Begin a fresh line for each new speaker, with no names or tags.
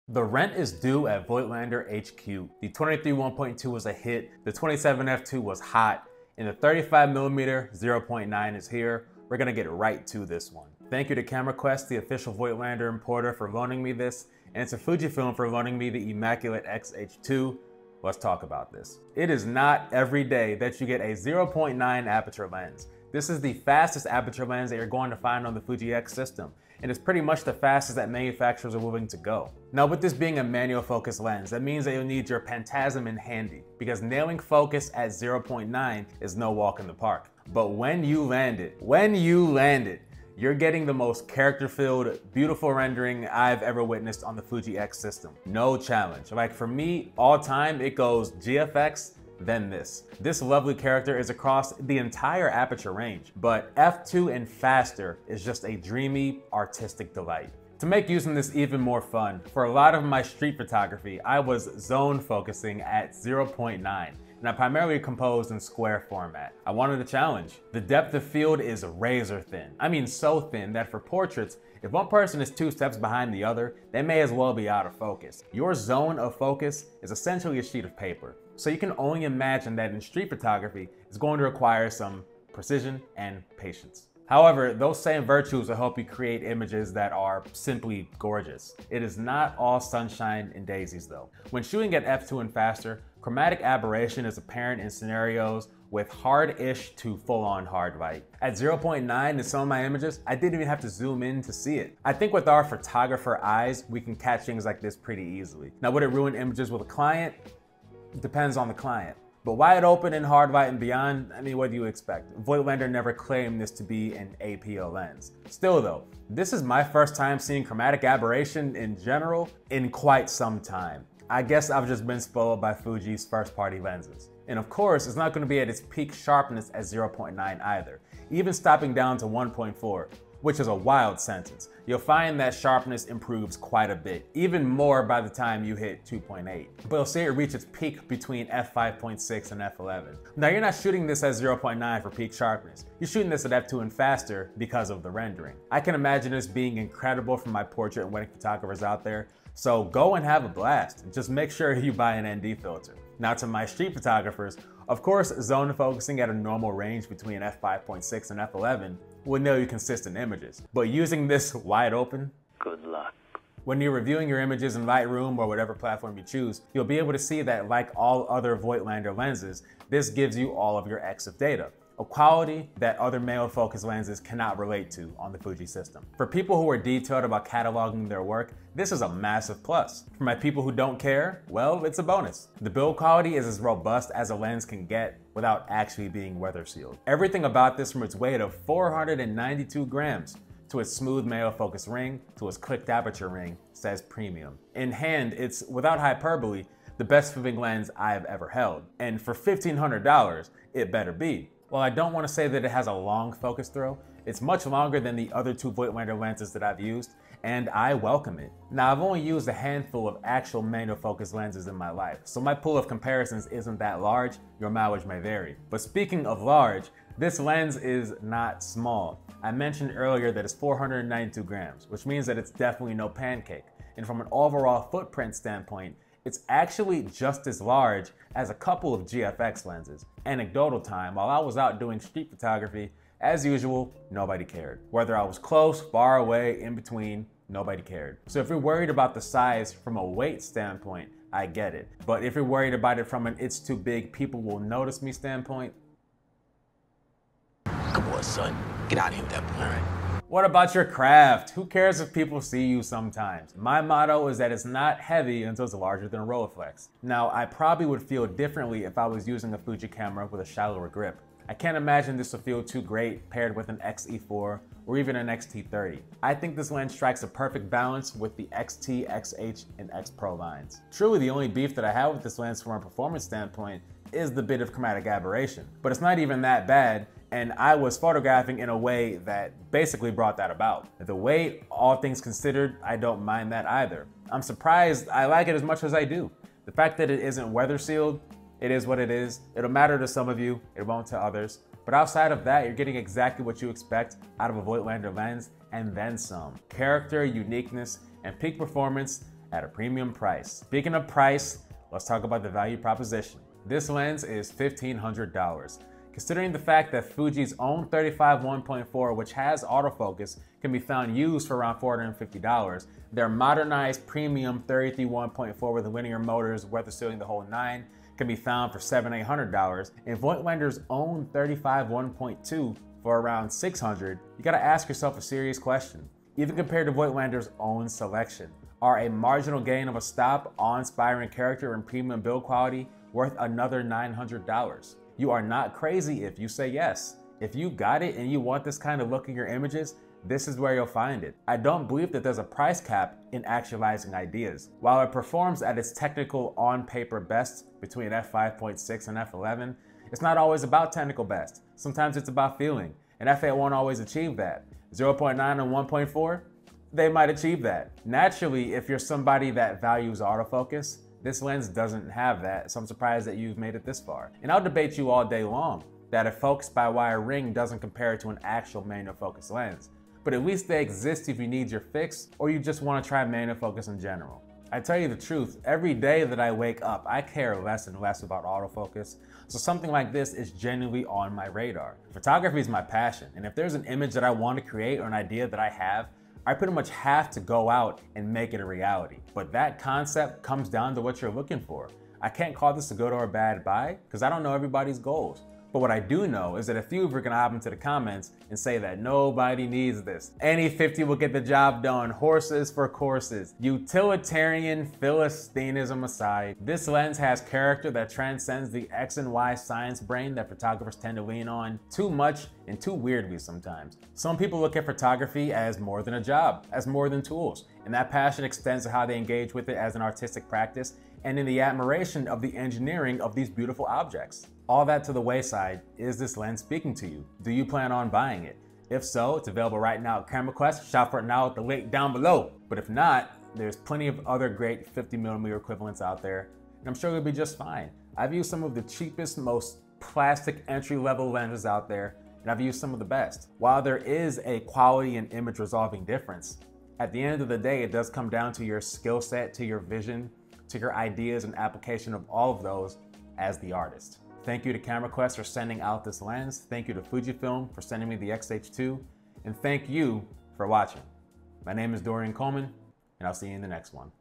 The rent is due at Voigtlander HQ. The 23 1.2 was a hit, the 27 f2 was hot, and the 35mm 0.9 is here. We're gonna get right to this one. Thank you to CameraQuest, the official Voigtlander importer, for loaning me this, and to Fujifilm for loaning me the Immaculate X-H2. Let's talk about this. It is not every day that you get a 0.9 aperture lens. This is the fastest aperture lens that you're going to find on the Fuji X system, and it's pretty much the fastest that manufacturers are willing to go. Now, with this being a manual focus lens, that means that you'll need your Phantasm in handy, because nailing focus at 0.9 is no walk in the park. But when you land it, you're getting the most character-filled, beautiful rendering I've ever witnessed on the Fuji X system. No challenge. Like for me, all time, it goes GFX, then this. This lovely character is across the entire aperture range, but f2 and faster is just a dreamy, artistic delight. To make using this even more fun, for a lot of my street photography, I was zone focusing at 0.9. And I primarily composed in square format. I wanted a challenge. The depth of field is razor thin. I mean so thin that for portraits, if one person is 2 steps behind the other, they may as well be out of focus. Your zone of focus is essentially a sheet of paper. So you can only imagine that in street photography, it's going to require some precision and patience. However, those same virtues will help you create images that are simply gorgeous. It is not all sunshine and daisies though. When shooting at f2 and faster, chromatic aberration is apparent in scenarios with hard-ish to full-on hard light. At 0.9 in some of my images, I didn't even have to zoom in to see it. I think with our photographer eyes, we can catch things like this pretty easily. Now, would it ruin images with a client? It depends on the client. But wide open and hard light and beyond, I mean, what do you expect? Voigtlander never claimed this to be an APO lens. Still though, this is my first time seeing chromatic aberration in general in quite some time. I guess I've just been spoiled by Fuji's first-party lenses. And of course, it's not going to be at its peak sharpness at 0.9 either, even stopping down to 1.4, which is a wild sentence. You'll find that sharpness improves quite a bit, even more by the time you hit 2.8. But you'll see it reach its peak between f5.6 and f11. Now, you're not shooting this at 0.9 for peak sharpness. You're shooting this at f2 and faster because of the rendering. I can imagine this being incredible for my portrait and wedding photographers out there, so go and have a blast. Just make sure you buy an ND filter. Now to my street photographers, of course, zone focusing at a normal range between f5.6 and f11 will nail you consistent images. But using this wide open, good luck. When you're reviewing your images in Lightroom or whatever platform you choose, you'll be able to see that like all other Voigtlander lenses, this gives you all of your EXIF data, a quality that other manual focus lenses cannot relate to on the Fuji system. For people who are detailed about cataloging their work, this is a massive plus. For my people who don't care, well, it's a bonus. The build quality is as robust as a lens can get without actually being weather sealed. Everything about this, from its weight of 492 grams to its smooth manual focus ring to its clicked aperture ring, says premium. In hand, it's, without hyperbole, the best fitting lens I've ever held. And for $1,500, it better be. While I don't want to say that it has a long focus throw, it's much longer than the other 2 Voigtlander lenses that I've used, and I welcome it. Now, I've only used a handful of actual manual focus lenses in my life, so my pool of comparisons isn't that large. Your mileage may vary. But speaking of large, this lens is not small. I mentioned earlier that it's 492 grams, which means that it's definitely no pancake. And from an overall footprint standpoint, it's actually just as large as a couple of GFX lenses. Anecdotal time, while I was out doing street photography, as usual, nobody cared. Whether I was close, far away, in between, nobody cared. So if you're worried about the size from a weight standpoint, I get it. But if you're worried about it from an it's too big, people will notice me standpoint,
come on, son, get out of here with that plan.
What about your craft? Who cares if people see you sometimes? My motto is that it's not heavy until it's larger than a Rolleiflex. Now, I probably would feel differently if I was using a Fuji camera with a shallower grip. I can't imagine this would feel too great paired with an XE4 or even an XT30. I think this lens strikes a perfect balance with the XT, XH, and X Pro lines. Truly, the only beef that I have with this lens from a performance standpoint is the bit of chromatic aberration, but it's not even that bad, and I was photographing in a way that basically brought that about. The weight, all things considered, I don't mind that either. I'm surprised I like it as much as I do. The fact that it isn't weather sealed, it is what it is. It'll matter to some of you, it won't to others. But outside of that, you're getting exactly what you expect out of a Voigtlander lens, and then some. Character, uniqueness, and peak performance at a premium price. Speaking of price, let's talk about the value proposition. This lens is $1,500. Considering the fact that Fuji's own 35 1.4, which has autofocus, can be found used for around $450, their modernized premium 33 1.4 with linear motors, weather sealing the whole nine, can be found for $700-800, and Voigtlander's own 35 1.2 for around $600, you gotta ask yourself a serious question. Even compared to Voigtlander's own selection, are a marginal gain of a stop, awe-inspiring character, and premium build quality worth another $900? You are not crazy if you say yes. If you got it and you want this kind of look in your images, this is where you'll find it. I don't believe that there's a price cap in actualizing ideas. While it performs at its technical on-paper best between f5.6 and f11, it's not always about technical best. Sometimes it's about feeling, and f8 won't always achieve that. 0.9 and 1.4, they might achieve that. Naturally, if you're somebody that values autofocus, this lens doesn't have that, so I'm surprised that you've made it this far. And I'll debate you all day long that a focus by wire ring doesn't compare to an actual manual focus lens. But at least they exist if you need your fix or you just want to try manual focus in general. I tell you the truth, every day that I wake up, I care less and less about autofocus, so something like this is genuinely on my radar. Photography is my passion, and if there's an image that I want to create or an idea that I have, I pretty much have to go out and make it a reality. But that concept comes down to what you're looking for. I can't call this a good or a bad buy because I don't know everybody's goals. But what I do know is that a few of you are gonna hop into the comments and say that nobody needs this. Any 50 will get the job done, horses for courses. Utilitarian Philistinism aside, this lens has character that transcends the X and Y science brain that photographers tend to lean on too much and too weirdly sometimes. Some people look at photography as more than a job, as more than tools, and that passion extends to how they engage with it as an artistic practice and in the admiration of the engineering of these beautiful objects. All that to the wayside, is this lens speaking to you? Do you plan on buying it? If so, it's available right now at CameraQuest. Shop for it now at the link down below. But if not, there's plenty of other great 50mm equivalents out there, and I'm sure you'll be just fine. I've used some of the cheapest, most plastic entry-level lenses out there, and I've used some of the best. While there is a quality and image resolving difference, at the end of the day, it does come down to your skill set, to your vision, to your ideas and application of all of those as the artist. Thank you to CameraQuest for sending out this lens. Thank you to Fujifilm for sending me the X-H2. And thank you for watching. My name is Dorian Coleman, and I'll see you in the next one.